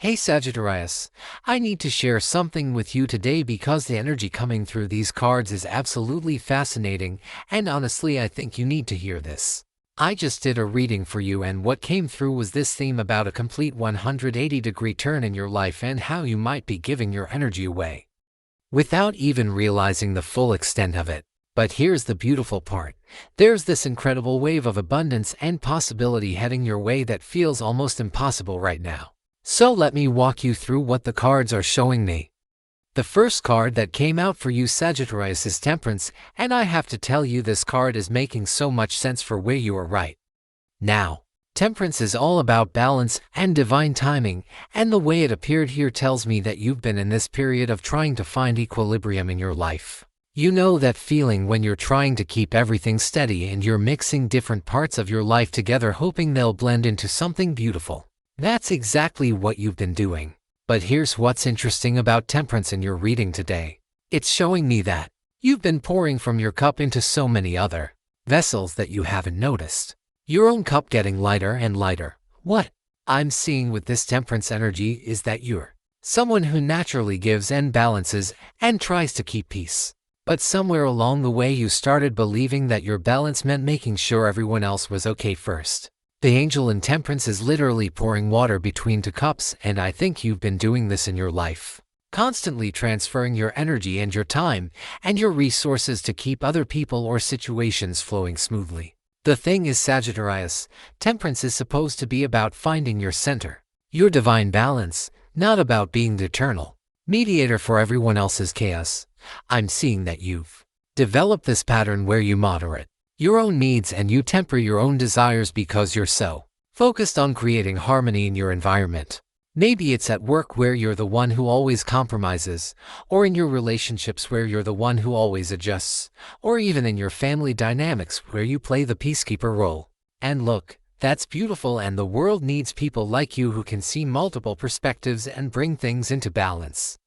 Hey Sagittarius, I need to share something with you today because the energy coming through these cards is absolutely fascinating, and honestly I think you need to hear this. I just did a reading for you and what came through was this theme about a complete 180-degree turn in your life and how you might be giving your energy away without even realizing the full extent of it. But here's the beautiful part. There's this incredible wave of abundance and possibility heading your way that feels almost impossible right now. So let me walk you through what the cards are showing me. The first card that came out for you Sagittarius is Temperance, and I have to tell you this card is making so much sense for where you are right now. Temperance is all about balance and divine timing, and the way it appeared here tells me that you've been in this period of trying to find equilibrium in your life. You know that feeling when you're trying to keep everything steady and you're mixing different parts of your life together hoping they'll blend into something beautiful. That's exactly what you've been doing. But here's what's interesting about Temperance in your reading today. It's showing me that you've been pouring from your cup into so many other vessels that you haven't noticed. Your own cup getting lighter and lighter. What I'm seeing with this Temperance energy is that you're someone who naturally gives and balances and tries to keep peace. But somewhere along the way you started believing that your balance meant making sure everyone else was okay first. The angel in Temperance is literally pouring water between two cups, and I think you've been doing this in your life. Constantly transferring your energy and your time and your resources to keep other people or situations flowing smoothly. The thing is Sagittarius, Temperance is supposed to be about finding your center, your divine balance, not about being the eternal mediator for everyone else's chaos. I'm seeing that you've developed this pattern where you moderate your own needs and you temper your own desires because you're so focused on creating harmony in your environment. Maybe it's at work where you're the one who always compromises, or in your relationships where you're the one who always adjusts, or even in your family dynamics where you play the peacekeeper role. And look, that's beautiful, and the world needs people like you who can see multiple perspectives and bring things into balance.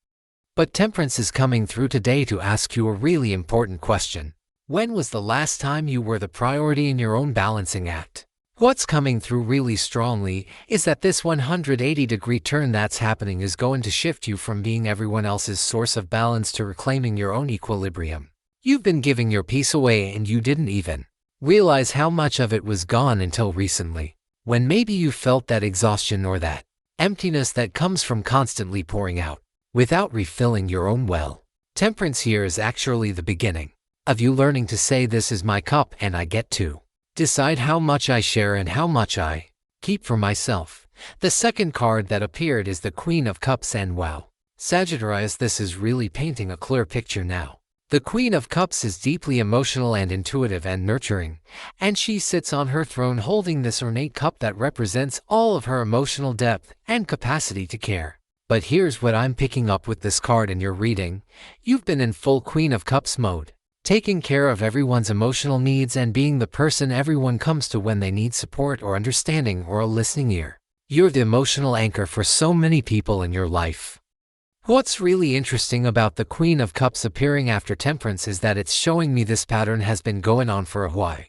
But Temperance is coming through today to ask you a really important question. When was the last time you were the priority in your own balancing act? What's coming through really strongly is that this 180-degree turn that's happening is going to shift you from being everyone else's source of balance to reclaiming your own equilibrium. You've been giving your peace away and you didn't even realize how much of it was gone until recently, when maybe you felt that exhaustion or that emptiness that comes from constantly pouring out without refilling your own well. Temperance here is actually the beginning of you learning to say, this is my cup and I get to decide how much I share and how much I keep for myself. The second card that appeared is the Queen of Cups, and wow, Sagittarius, this is really painting a clear picture now. The Queen of Cups is deeply emotional and intuitive and nurturing, and she sits on her throne holding this ornate cup that represents all of her emotional depth and capacity to care. But here's what I'm picking up with this card in your reading. You've been in full Queen of Cups mode, taking care of everyone's emotional needs and being the person everyone comes to when they need support or understanding or a listening ear. You're the emotional anchor for so many people in your life. What's really interesting about the Queen of Cups appearing after Temperance is that it's showing me this pattern has been going on for a while.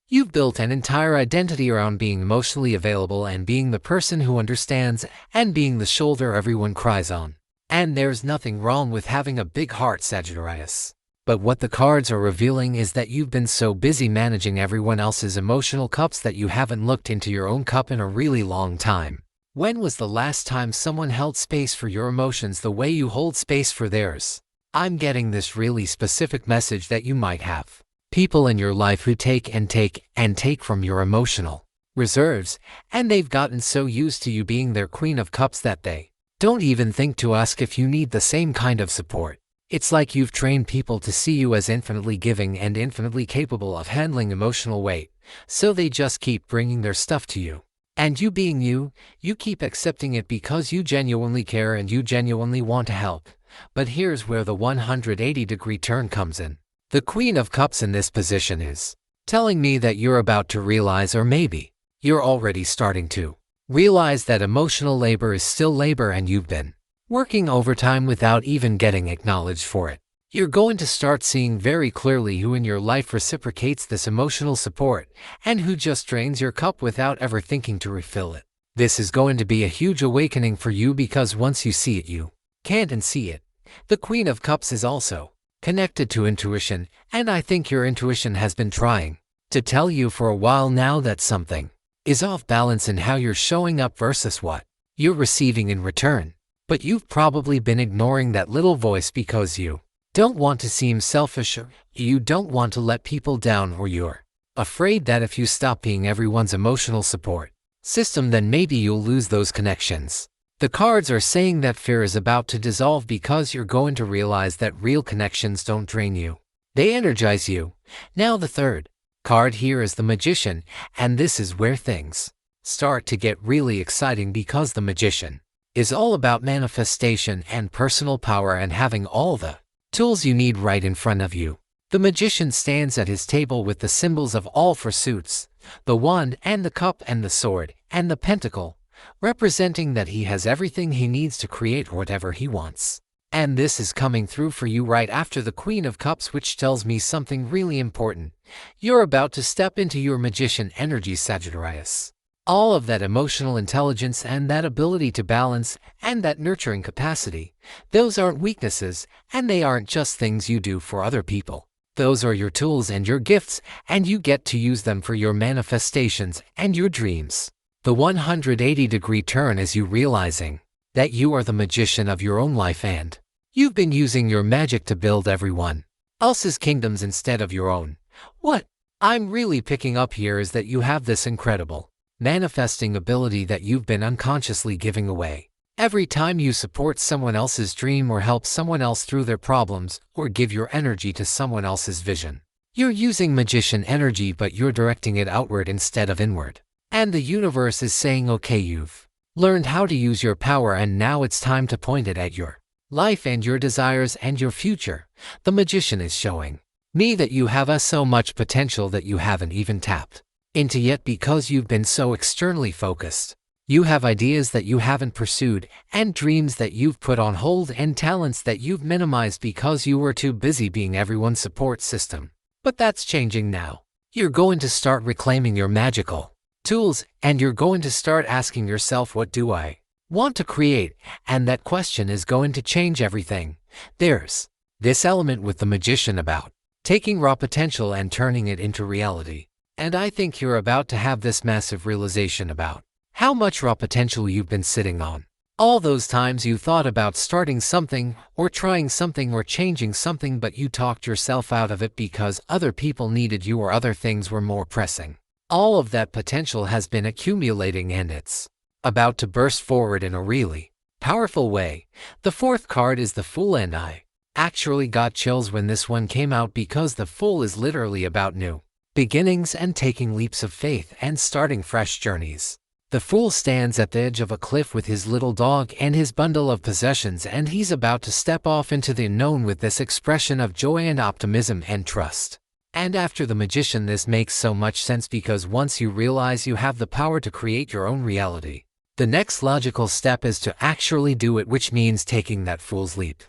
You've built an entire identity around being emotionally available and being the person who understands and being the shoulder everyone cries on. And there's nothing wrong with having a big heart, Sagittarius. But what the cards are revealing is that you've been so busy managing everyone else's emotional cups that you haven't looked into your own cup in a really long time. When was the last time someone held space for your emotions the way you hold space for theirs? I'm getting this really specific message that you might have people in your life who take and take and take from your emotional reserves, and they've gotten so used to you being their Queen of Cups that they don't even think to ask if you need the same kind of support. It's like you've trained people to see you as infinitely giving and infinitely capable of handling emotional weight, so they just keep bringing their stuff to you. And you being you keep accepting it because you genuinely care and you genuinely want to help. But here's where the 180-degree turn comes in. The Queen of Cups in this position is telling me that you're about to realize, or maybe you're already starting to realize, that emotional labor is still labor and you've been working overtime without even getting acknowledged for it. You're going to start seeing very clearly who in your life reciprocates this emotional support and who just drains your cup without ever thinking to refill it. This is going to be a huge awakening for you because once you see it, you can't unsee it. The Queen of Cups is also connected to intuition, and I think your intuition has been trying to tell you for a while now that something is off balance in how you're showing up versus what you're receiving in return. But you've probably been ignoring that little voice because you don't want to seem selfish, or you don't want to let people down, or you're afraid that if you stop being everyone's emotional support system, then maybe you'll lose those connections. The cards are saying that fear is about to dissolve because you're going to realize that real connections don't drain you. They energize you. Now the third card here is the Magician, and this is where things start to get really exciting because the Magician is all about manifestation and personal power and having all the tools you need right in front of you. The Magician stands at his table with the symbols of all four suits, the wand and the cup and the sword and the pentacle, representing that he has everything he needs to create whatever he wants. And this is coming through for you right after the Queen of Cups, which tells me something really important. You're about to step into your Magician energy, Sagittarius. All of that emotional intelligence and that ability to balance and that nurturing capacity, those aren't weaknesses, and they aren't just things you do for other people. Those are your tools and your gifts, and you get to use them for your manifestations and your dreams. The 180-degree turn is you realizing that you are the magician of your own life and you've been using your magic to build everyone else's kingdoms instead of your own. What I'm really picking up here is that you have this incredible manifesting ability that you've been unconsciously giving away. Every time you support someone else's dream or help someone else through their problems or give your energy to someone else's vision, you're using magician energy, but you're directing it outward instead of inward. And the universe is saying, okay, you've learned how to use your power and now it's time to point it at your life and your desires and your future. The Magician is showing me that you have so much potential that you haven't even tapped into yet because you've been so externally focused. You have ideas that you haven't pursued and dreams that you've put on hold and talents that you've minimized because you were too busy being everyone's support system. But that's changing now. You're going to start reclaiming your magical tools, and you're going to start asking yourself, what do I want to create? And that question is going to change everything. There's this element with the Magician about taking raw potential and turning it into reality. And I think you're about to have this massive realization about how much raw potential you've been sitting on. All those times you thought about starting something or trying something or changing something, but you talked yourself out of it because other people needed you or other things were more pressing. All of that potential has been accumulating and it's about to burst forward in a really powerful way. The fourth card is the Fool, and I actually got chills when this one came out because the Fool is literally about new beginnings and taking leaps of faith and starting fresh journeys. The Fool stands at the edge of a cliff with his little dog and his bundle of possessions, and he's about to step off into the unknown with this expression of joy and optimism and trust. And after the Magician, this makes so much sense because once you realize you have the power to create your own reality, the next logical step is to actually do it, which means taking that Fool's leap.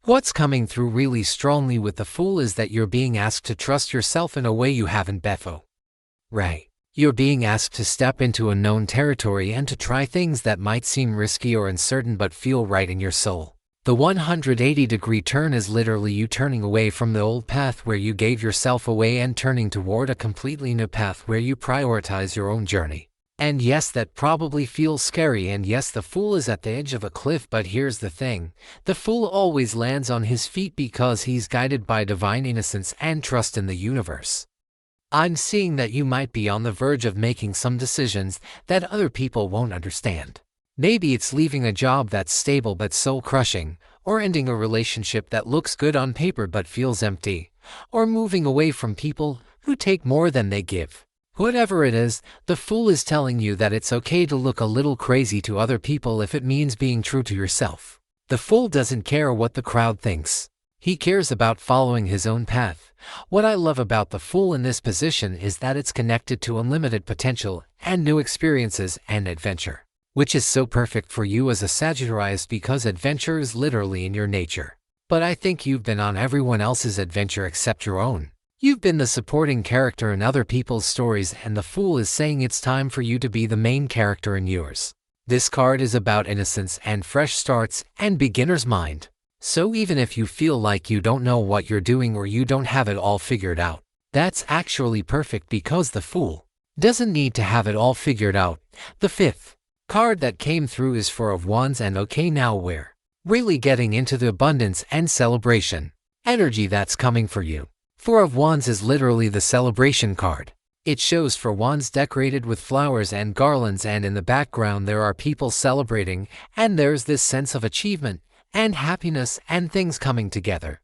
What's coming through really strongly with the Fool is that you're being asked to trust yourself in a way you haven't before. Right. You're being asked to step into unknown territory and to try things that might seem risky or uncertain but feel right in your soul. The 180-degree turn is literally you turning away from the old path where you gave yourself away and turning toward a completely new path where you prioritize your own journey. And yes, that probably feels scary, and yes, the Fool is at the edge of a cliff, but here's the thing. The Fool always lands on his feet because he's guided by divine innocence and trust in the universe. I'm seeing that you might be on the verge of making some decisions that other people won't understand. Maybe it's leaving a job that's stable but soul-crushing, or ending a relationship that looks good on paper but feels empty, or moving away from people who take more than they give. Whatever it is, the Fool is telling you that it's okay to look a little crazy to other people if it means being true to yourself. The Fool doesn't care what the crowd thinks. He cares about following his own path. What I love about the Fool in this position is that it's connected to unlimited potential and new experiences and adventure, which is so perfect for you as a Sagittarius because adventure is literally in your nature. But I think you've been on everyone else's adventure except your own. You've been the supporting character in other people's stories, and the Fool is saying it's time for you to be the main character in yours. This card is about innocence and fresh starts and beginner's mind. So even if you feel like you don't know what you're doing or you don't have it all figured out, that's actually perfect because the Fool doesn't need to have it all figured out. The fifth card that came through is Four of Wands, and okay, now we're really getting into the abundance and celebration energy that's coming for you. Four of Wands is literally the celebration card. It shows four wands decorated with flowers and garlands, and in the background there are people celebrating, and there's this sense of achievement and happiness and things coming together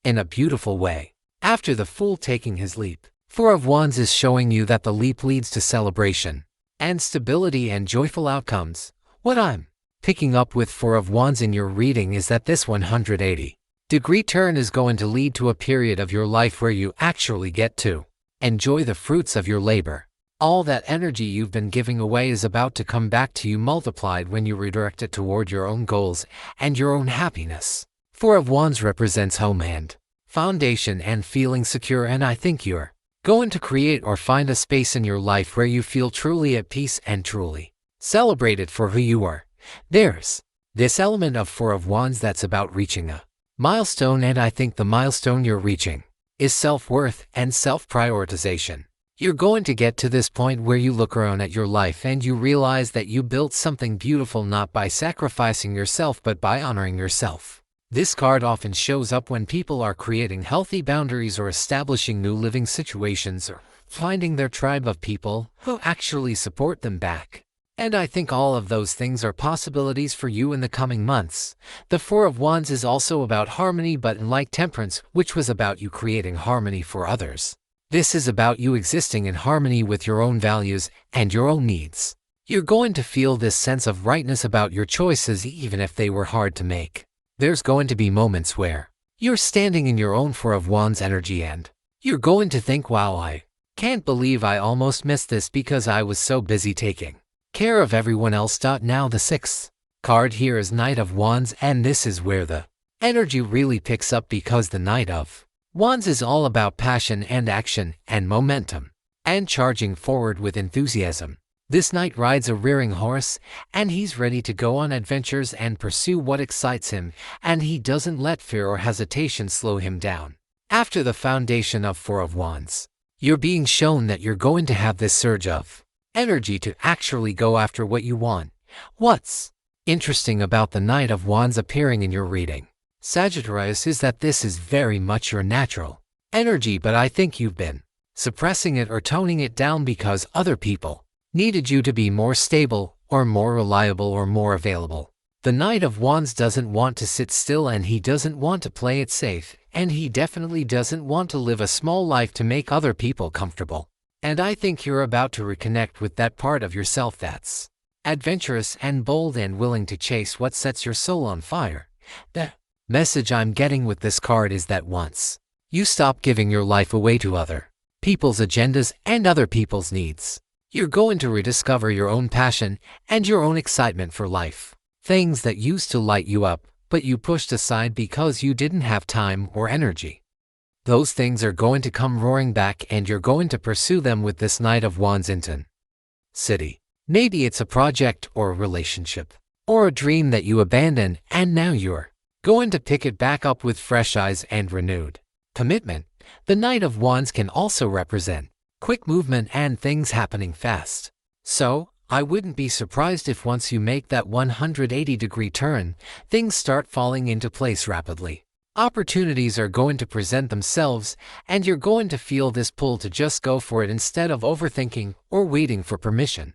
in a beautiful way. After the Fool taking his leap, Four of Wands is showing you that the leap leads to celebration and stability and joyful outcomes. What I'm picking up with Four of Wands in your reading is that this 180-degree turn is going to lead to a period of your life where you actually get to enjoy the fruits of your labor. All that energy you've been giving away is about to come back to you multiplied when you redirect it toward your own goals and your own happiness. Four of Wands represents home and foundation and feeling secure, and I think you're going to create or find a space in your life where you feel truly at peace and truly celebrated for who you are. There's this element of Four of Wands that's about reaching a milestone, and I think the milestone you're reaching is self-worth and self-prioritization. You're going to get to this point where you look around at your life and you realize that you built something beautiful not by sacrificing yourself but by honoring yourself. This card often shows up when people are creating healthy boundaries or establishing new living situations or finding their tribe of people who actually support them back. And I think all of those things are possibilities for you in the coming months. The Four of Wands is also about harmony, but unlike Temperance, which was about you creating harmony for others, this is about you existing in harmony with your own values and your own needs. You're going to feel this sense of rightness about your choices even if they were hard to make. There's going to be moments where you're standing in your own Four of Wands energy and you're going to think, wow, I can't believe I almost missed this because I was so busy taking care of everyone else. Now the sixth card here is Knight of Wands, and this is where the energy really picks up because the Knight of Wands is all about passion and action and momentum and charging forward with enthusiasm. This knight rides a rearing horse, and he's ready to go on adventures and pursue what excites him, and he doesn't let fear or hesitation slow him down. After the foundation of Four of Wands, you're being shown that you're going to have this surge of energy to actually go after what you want. What's interesting about the Knight of Wands appearing in your reading, Sagittarius, is that this is very much your natural energy, but I think you've been suppressing it or toning it down because other people needed you to be more stable or more reliable or more available. The Knight of Wands doesn't want to sit still, and he doesn't want to play it safe, and he definitely doesn't want to live a small life to make other people comfortable. And I think you're about to reconnect with that part of yourself that's adventurous and bold and willing to chase what sets your soul on fire. The message I'm getting with this card is that once you stop giving your life away to other people's agendas and other people's needs, you're going to rediscover your own passion and your own excitement for life. Things that used to light you up, but you pushed aside because you didn't have time or energy. Those things are going to come roaring back, and you're going to pursue them with this Knight of Wands intensity. Maybe it's a project or a relationship or a dream that you abandoned, and now you're going to pick it back up with fresh eyes and renewed commitment. The Knight of Wands can also represent quick movement and things happening fast. So, I wouldn't be surprised if once you make that 180-degree turn, things start falling into place rapidly. Opportunities are going to present themselves, and you're going to feel this pull to just go for it instead of overthinking or waiting for permission,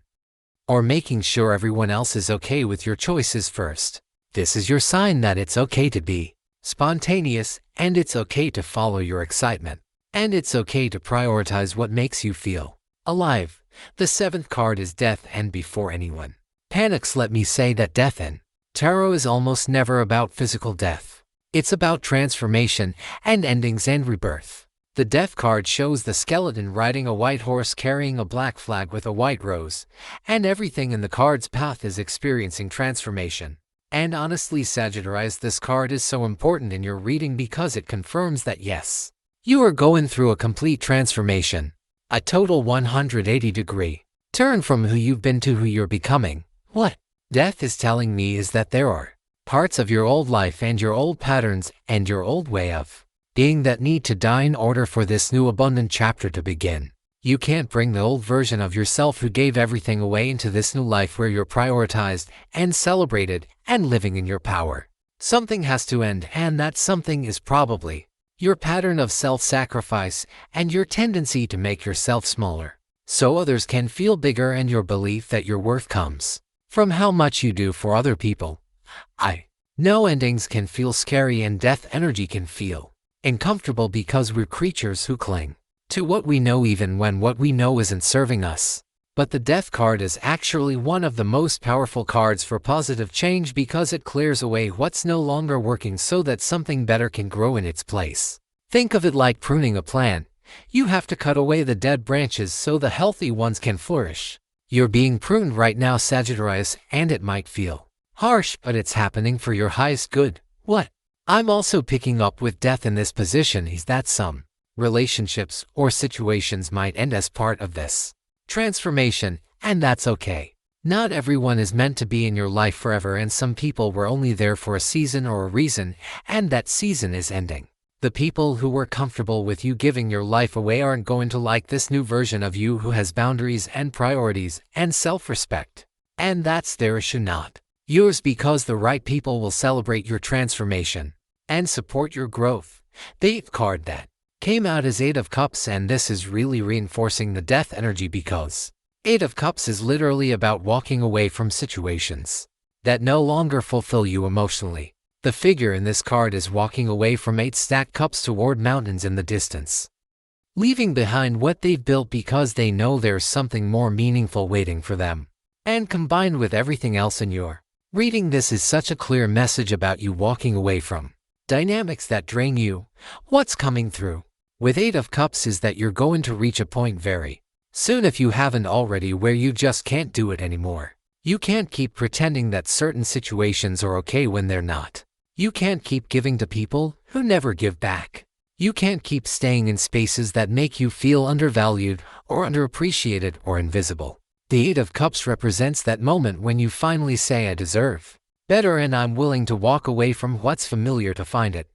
or making sure everyone else is okay with your choices first. This is your sign that it's okay to be spontaneous, and it's okay to follow your excitement. And it's okay to prioritize what makes you feel alive. The seventh card is Death, and before anyone panics, let me say that death in tarot is almost never about physical death. It's about transformation and endings and rebirth. The Death card shows the skeleton riding a white horse carrying a black flag with a white rose, and everything in the card's path is experiencing transformation. And honestly, Sagittarius, this card is so important in your reading because it confirms that yes, You are going through a complete transformation. A total 180-degree turn from who you've been to who you're becoming. What death is telling me is that there are parts of your old life and your old patterns and your old way of being that need to die in order for this new abundant chapter to begin. You can't bring the old version of yourself who gave everything away into this new life where you're prioritized and celebrated and living in your power. Something has to end, and that something is probably your pattern of self-sacrifice and your tendency to make yourself smaller so others can feel bigger, and your belief that your worth comes from how much you do for other people. I know endings can feel scary and death energy can feel uncomfortable because we're creatures who cling to what we know even when what we know isn't serving us. But the death card is actually one of the most powerful cards for positive change because it clears away what's no longer working so that something better can grow in its place. Think of it like pruning a plant. You have to cut away the dead branches so the healthy ones can flourish. You're being pruned right now, Sagittarius, and it might feel harsh, but it's happening for your highest good. What I'm also picking up with death in this position is that some relationships or situations might end as part of this transformation, and that's okay. Not everyone is meant to be in your life forever, and some people were only there for a season or a reason, and that season is ending. The people who were comfortable with you giving your life away aren't going to like this new version of you who has boundaries and priorities and self-respect. And that's their issue, not yours, because the right people will celebrate your transformation and support your growth. The 8th card that came out is 8 of Cups, and this is really reinforcing the death energy because 8 of Cups is literally about walking away from situations that no longer fulfill you emotionally. The figure in this card is walking away from 8 stacked cups toward mountains in the distance, leaving behind what they've built because they know there's something more meaningful waiting for them. And combined with everything else in your reading, this is such a clear message about you walking away from dynamics that drain you. What's coming through with 8 of Cups is that you're going to reach a point very soon, if you haven't already, where you just can't do it anymore. You can't keep pretending that certain situations are okay when they're not. You can't keep giving to people who never give back. You can't keep staying in spaces that make you feel undervalued or underappreciated or invisible. The 8 of Cups represents that moment when you finally say, I deserve better and I'm willing to walk away from what's familiar to find it.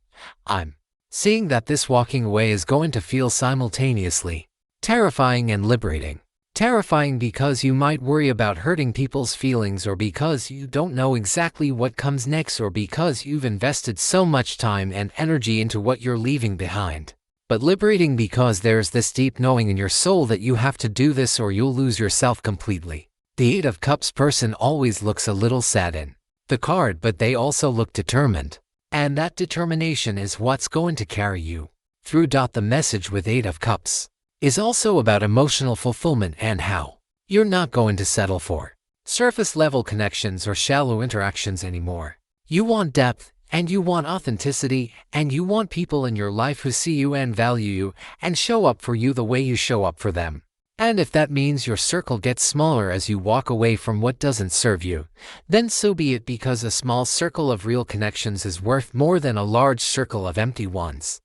I'm seeing that this walking away is going to feel simultaneously terrifying and liberating. Terrifying because you might worry about hurting people's feelings, or because you don't know exactly what comes next, or because you've invested so much time and energy into what you're leaving behind. But liberating because there's this deep knowing in your soul that you have to do this or you'll lose yourself completely. The 8 of Cups person always looks a little sad in the card, but they also look determined. And that determination is what's going to carry you through. The message with 8 of Cups is also about emotional fulfillment and how you're not going to settle for surface-level connections or shallow interactions anymore. You want depth, and you want authenticity, and you want people in your life who see you and value you and show up for you the way you show up for them. And if that means your circle gets smaller as you walk away from what doesn't serve you, then so be it, because a small circle of real connections is worth more than a large circle of empty ones.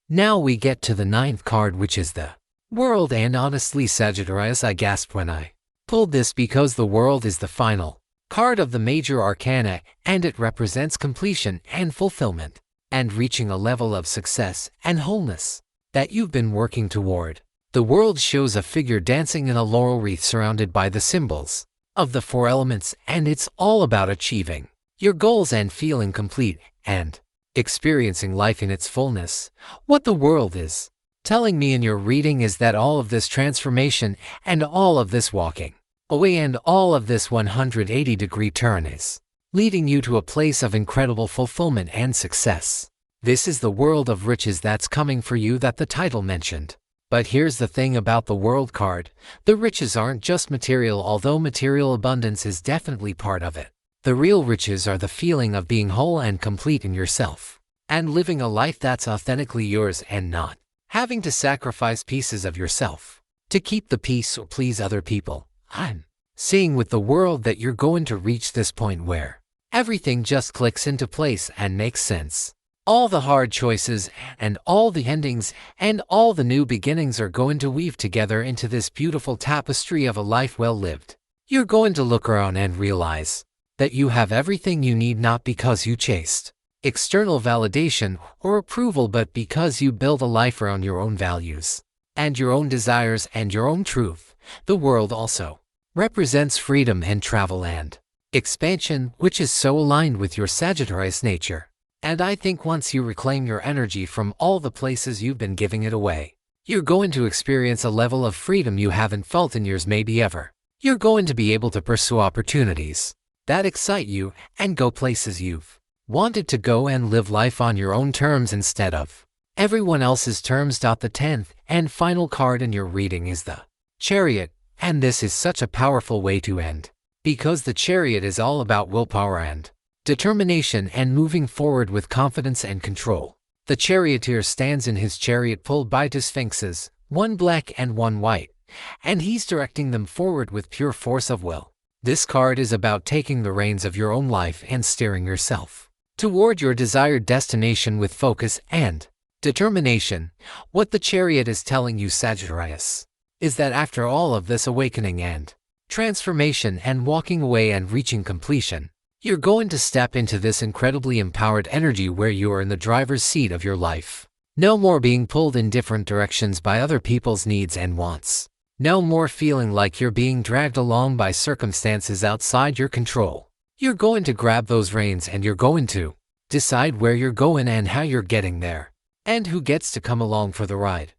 Now we get to the 9th card, which is the World, and honestly, Sagittarius, I gasped when I pulled this because the World is the final card of the major arcana, and it represents completion and fulfillment and reaching a level of success and wholeness that you've been working toward. The World shows a figure dancing in a laurel wreath surrounded by the symbols of the 4 elements, and it's all about achieving your goals and feeling complete and experiencing life in its fullness. What the World is telling me in your reading is that all of this transformation and all of this walking away and all of this 180-degree turn is leading you to a place of incredible fulfillment and success. This is the world of riches that's coming for you that the title mentioned. But here's the thing about the World card. The riches aren't just material, although material abundance is definitely part of it. The real riches are the feeling of being whole and complete in yourself and living a life that's authentically yours and not having to sacrifice pieces of yourself to keep the peace or please other people. I'm seeing with the World that you're going to reach this point where everything just clicks into place and makes sense. All the hard choices and all the endings and all the new beginnings are going to weave together into this beautiful tapestry of a life well lived. You're going to look around and realize that you have everything you need, not because you chased external validation or approval, but because you build a life around your own values and your own desires and your own truth. The world also represents freedom and travel and expansion, which is so aligned with your Sagittarius nature. And I think once you reclaim your energy from all the places you've been giving it away, you're going to experience a level of freedom you haven't felt in years, maybe ever. You're going to be able to pursue opportunities that excite you and go places you've wanted to go and live life on your own terms instead of everyone else's terms. The 10th and final card in your reading is the Chariot, and this is such a powerful way to end, because the Chariot is all about willpower and determination and moving forward with confidence and control. The charioteer stands in his chariot pulled by two sphinxes, one black and one white, and he's directing them forward with pure force of will. This card is about taking the reins of your own life and steering yourself toward your desired destination with focus and determination. What the Chariot is telling you, Sagittarius, is that after all of this awakening and transformation and walking away and reaching completion, you're going to step into this incredibly empowered energy where you are in the driver's seat of your life. No more being pulled in different directions by other people's needs and wants. No more feeling like you're being dragged along by circumstances outside your control. You're going to grab those reins and you're going to decide where you're going and how you're getting there, and who gets to come along for the ride.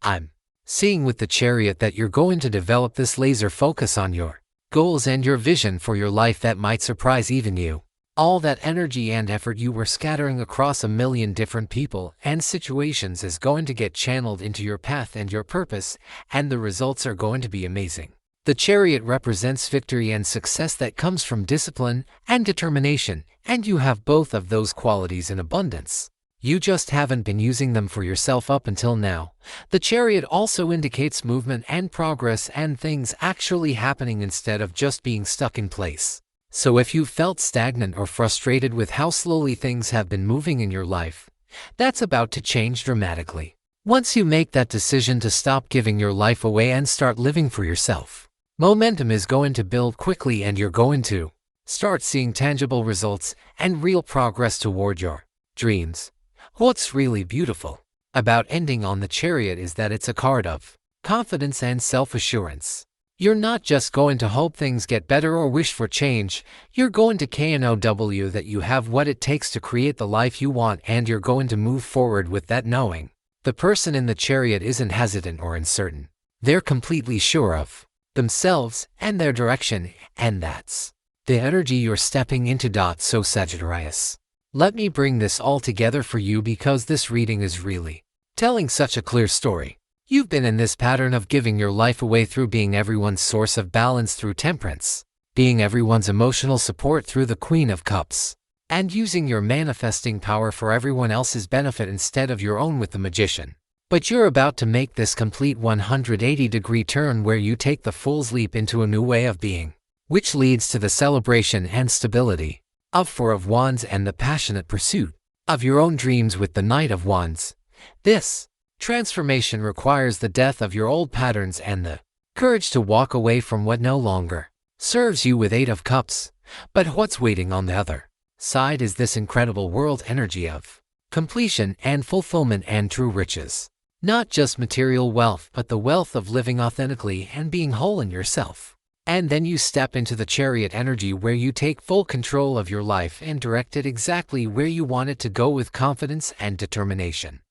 I'm seeing with the Chariot that you're going to develop this laser focus on your goals and your vision for your life that might surprise even you. All that energy and effort you were scattering across a million different people and situations is going to get channeled into your path and your purpose, and the results are going to be amazing. The Chariot represents victory and success that comes from discipline and determination, and you have both of those qualities in abundance. You just haven't been using them for yourself up until now. The Chariot also indicates movement and progress and things actually happening instead of just being stuck in place. So if you felt stagnant or frustrated with how slowly things have been moving in your life, that's about to change dramatically. Once you make that decision to stop giving your life away and start living for yourself, momentum is going to build quickly and you're going to start seeing tangible results and real progress toward your dreams. What's really beautiful about ending on the Chariot is that it's a card of confidence and self-assurance. You're not just going to hope things get better or wish for change. You're going to know that you have what it takes to create the life you want, and you're going to move forward with that knowing. The person in the Chariot isn't hesitant or uncertain. They're completely sure of themselves and their direction, and that's the energy you're stepping into. So Sagittarius, let me bring this all together for you, because this reading is really telling such a clear story. You've been in this pattern of giving your life away through being everyone's source of balance through Temperance, being everyone's emotional support through the Queen of Cups, and using your manifesting power for everyone else's benefit instead of your own with the Magician. But you're about to make this complete 180-degree turn where you take the fool's leap into a new way of being, which leads to the celebration and stability of Four of Wands and the passionate pursuit of your own dreams with the Knight of Wands. This transformation requires the death of your old patterns and the courage to walk away from what no longer serves you with Eight of Cups. But what's waiting on the other side is this incredible world energy of completion and fulfillment and true riches. Not just material wealth, but the wealth of living authentically and being whole in yourself. And then you step into the Chariot energy where you take full control of your life and direct it exactly where you want it to go with confidence and determination.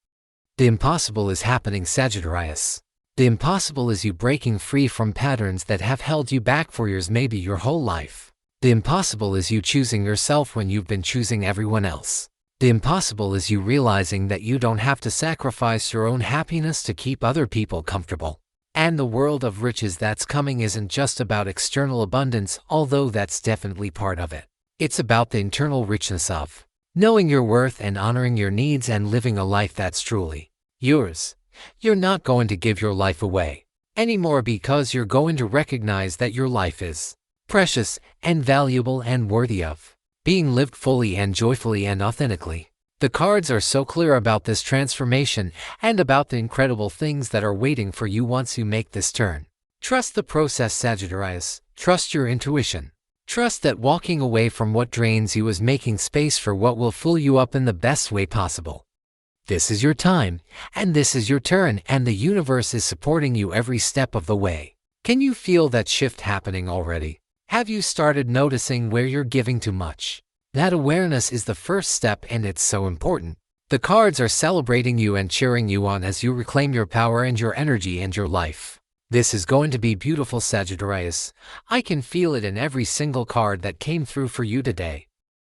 The impossible is happening, Sagittarius. The impossible is you breaking free from patterns that have held you back for years, maybe your whole life. The impossible is you choosing yourself when you've been choosing everyone else. The impossible is you realizing that you don't have to sacrifice your own happiness to keep other people comfortable. And the world of riches that's coming isn't just about external abundance, although that's definitely part of it. It's about the internal richness of knowing your worth and honoring your needs and living a life that's truly yours. You're not going to give your life away anymore, because you're going to recognize that your life is precious and valuable and worthy of being lived fully and joyfully and authentically. The cards are so clear about this transformation and about the incredible things that are waiting for you once you make this turn. Trust the process, Sagittarius. Trust your intuition. Trust that walking away from what drains you is making space for what will fill you up in the best way possible. This is your time, and this is your turn, and the universe is supporting you every step of the way. Can you feel that shift happening already? Have you started noticing where you're giving too much? That awareness is the first step, and it's so important. The cards are celebrating you and cheering you on as you reclaim your power and your energy and your life. This is going to be beautiful, Sagittarius. I can feel it in every single card that came through for you today.